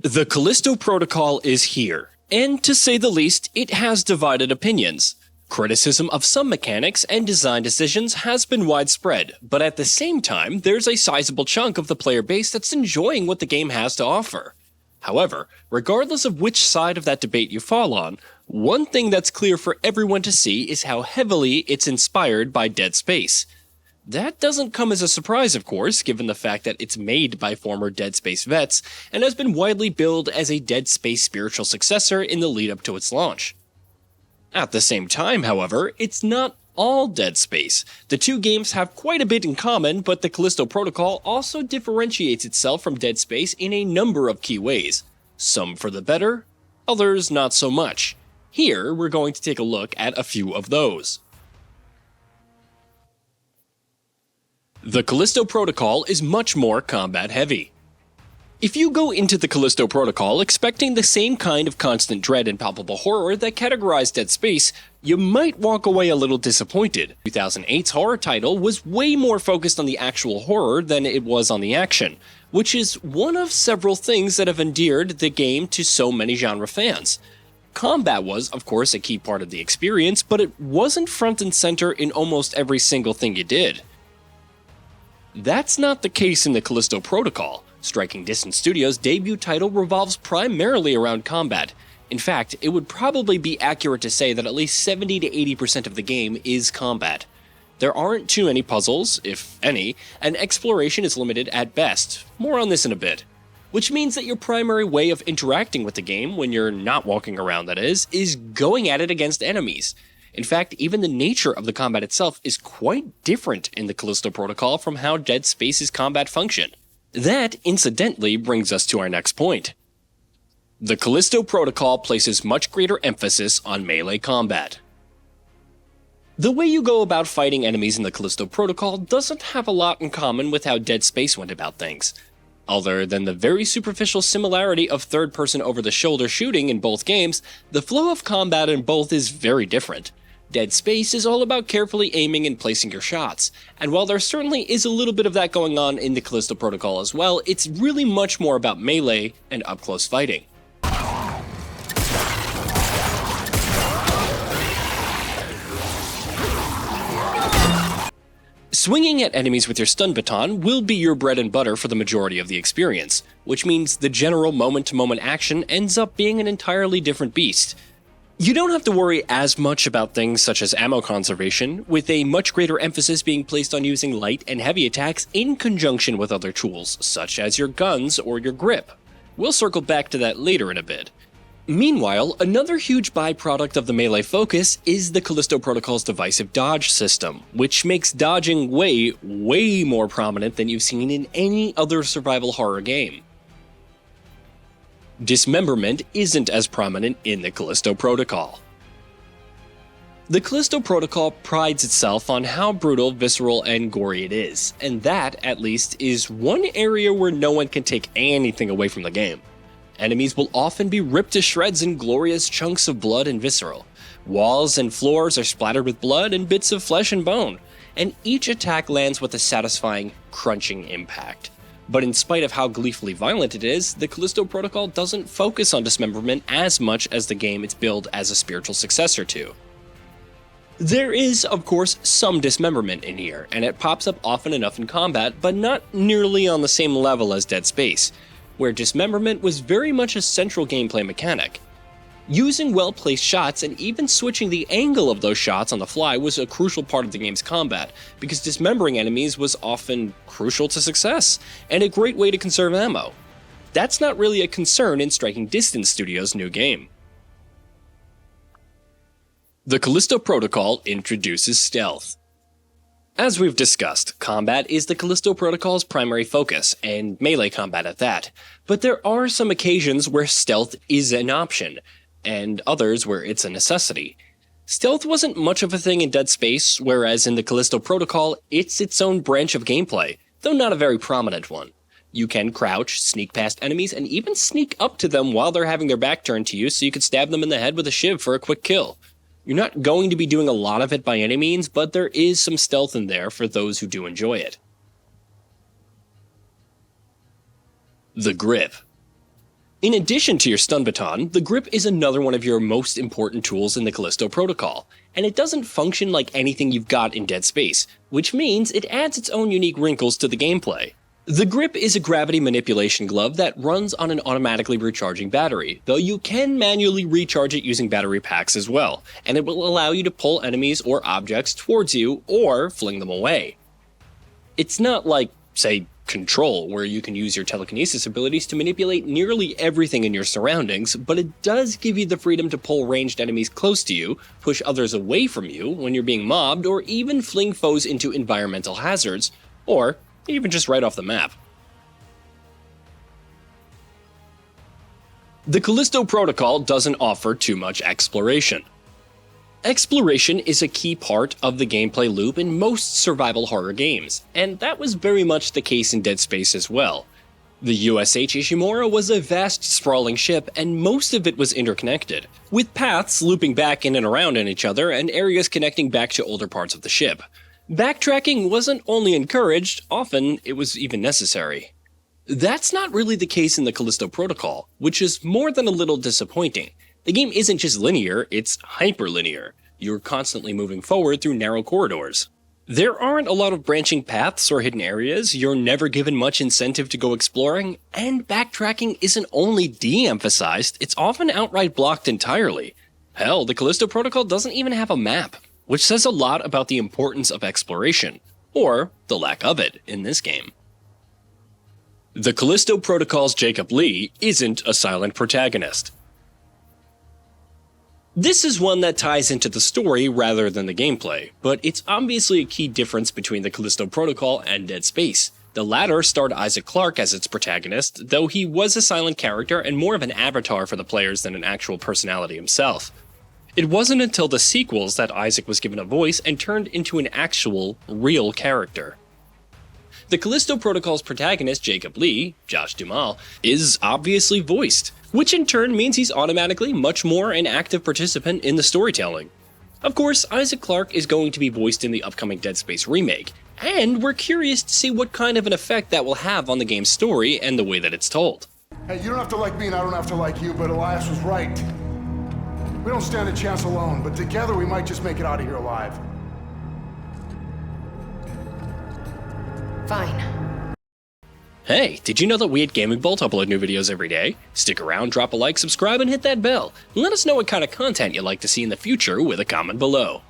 The Callisto Protocol is here, and to say the least, it has divided opinions. Criticism of some mechanics and design decisions has been widespread, but at the same time, there's a sizable chunk of the player base that's enjoying what the game has to offer. However, regardless of which side of that debate you fall on, one thing that's clear for everyone to see is how heavily it's inspired by Dead Space. That doesn't come as a surprise, of course, given the fact that it's made by former Dead Space vets and has been widely billed as a Dead Space spiritual successor in the lead up to its launch. At the same time, however, it's not all Dead Space. The two games have quite a bit in common, but the Callisto Protocol also differentiates itself from Dead Space in a number of key ways. Some for the better, others not so much. Here, we're going to take a look at a few of those. The Callisto Protocol is much more combat heavy. If you go into the Callisto Protocol expecting the same kind of constant dread and palpable horror that categorized Dead Space, you might walk away a little disappointed. 2008's horror title was way more focused on the actual horror than it was on the action, which is one of several things that have endeared the game to so many genre fans. Combat was, of course, a key part of the experience, but it wasn't front and center in almost every single thing you did. That's not the case in the Callisto Protocol. Striking Distance Studios' debut title revolves primarily around combat. In fact, it would probably be accurate to say that at least 70 to 80% of the game is combat. There aren't too many puzzles, if any, and exploration is limited at best. More on this in a bit. Which means that your primary way of interacting with the game, when you're not walking around that is going at it against enemies. In fact, even the nature of the combat itself is quite different in the Callisto Protocol from how Dead Space's combat function. That, incidentally, brings us to our next point. The Callisto Protocol places much greater emphasis on melee combat. The way you go about fighting enemies in the Callisto Protocol doesn't have a lot in common with how Dead Space went about things. Other than the very superficial similarity of third-person over-the-shoulder shooting in both games, the flow of combat in both is very different. Dead Space is all about carefully aiming and placing your shots, and while there certainly is a little bit of that going on in the Callisto Protocol as well, it's really much more about melee and up-close fighting. Swinging at enemies with your stun baton will be your bread and butter for the majority of the experience, which means the general moment-to-moment action ends up being an entirely different beast. You don't have to worry as much about things such as ammo conservation, with a much greater emphasis being placed on using light and heavy attacks in conjunction with other tools, such as your guns or your grip. We'll circle back to that later in a bit. Meanwhile, another huge byproduct of the melee focus is the Callisto Protocol's divisive dodge system, which makes dodging way more prominent than you've seen in any other survival horror game. Dismemberment isn't as prominent in the Callisto Protocol. The Callisto Protocol prides itself on how brutal, visceral, and gory it is, and that, at least, is one area where no one can take anything away from the game. Enemies will often be ripped to shreds in glorious chunks of blood and visceral. Walls and floors are splattered with blood and bits of flesh and bone, and each attack lands with a satisfying, crunching impact. But in spite of how gleefully violent it is, the Callisto Protocol doesn't focus on dismemberment as much as the game it's billed as a spiritual successor to. There is, of course, some dismemberment in here, and it pops up often enough in combat, but not nearly on the same level as Dead Space, where dismemberment was very much a central gameplay mechanic. Using well-placed shots and even switching the angle of those shots on the fly was a crucial part of the game's combat, because dismembering enemies was often crucial to success, and a great way to conserve ammo. That's not really a concern in Striking Distance Studios' new game. The Callisto Protocol introduces stealth. As we've discussed, combat is the Callisto Protocol's primary focus, and melee combat at that, but there are some occasions where stealth is an option, and others where it's a necessity. Stealth wasn't much of a thing in Dead Space, whereas in the Callisto Protocol, it's its own branch of gameplay, though not a very prominent one. You can crouch, sneak past enemies, and even sneak up to them while they're having their back turned to you so you can stab them in the head with a shiv for a quick kill. You're not going to be doing a lot of it by any means, but there is some stealth in there for those who do enjoy it. The grip. In addition to your stun baton, the grip is another one of your most important tools in the Callisto Protocol, and it doesn't function like anything you've got in Dead Space, which means it adds its own unique wrinkles to the gameplay. The grip is a gravity manipulation glove that runs on an automatically recharging battery, though you can manually recharge it using battery packs as well, and it will allow you to pull enemies or objects towards you or fling them away. It's not like, say, Control, where you can use your telekinesis abilities to manipulate nearly everything in your surroundings, but it does give you the freedom to pull ranged enemies close to you, push others away from you when you're being mobbed, or even fling foes into environmental hazards, or even just right off the map. The Callisto Protocol doesn't offer too much exploration. Exploration is a key part of the gameplay loop in most survival horror games, and that was very much the case in Dead Space as well. The USH Ishimura was a vast, sprawling ship, and most of it was interconnected, with paths looping back in and around on each other and areas connecting back to older parts of the ship. Backtracking wasn't only encouraged, often it was even necessary. That's not really the case in the Callisto Protocol, which is more than a little disappointing. The game isn't just linear, it's hyperlinear. You're constantly moving forward through narrow corridors. There aren't a lot of branching paths or hidden areas, you're never given much incentive to go exploring, and backtracking isn't only de-emphasized, it's often outright blocked entirely. Hell, the Callisto Protocol doesn't even have a map, which says a lot about the importance of exploration, or the lack of it in this game. The Callisto Protocol's Jacob Lee isn't a silent protagonist. This is one that ties into the story rather than the gameplay, but it's obviously a key difference between the Callisto Protocol and Dead Space. The latter starred Isaac Clarke as its protagonist, though he was a silent character and more of an avatar for the players than an actual personality himself. It wasn't until the sequels that Isaac was given a voice and turned into an actual, real character. The Callisto Protocol's protagonist, Jacob Lee, Josh Duhamel, is obviously voiced, which in turn means he's automatically much more an active participant in the storytelling. Of course, Isaac Clarke is going to be voiced in the upcoming Dead Space remake, and we're curious to see what kind of an effect that will have on the game's story and the way that it's told. Hey, you don't have to like me and I don't have to like you, but Elias was right. We don't stand a chance alone, but together we might just make it out of here alive. Fine. Hey, did you know that we at Gaming Bolt upload new videos every day? Stick around, drop a like, subscribe, and hit that bell. Let us know what kind of content you'd like to see in the future with a comment below.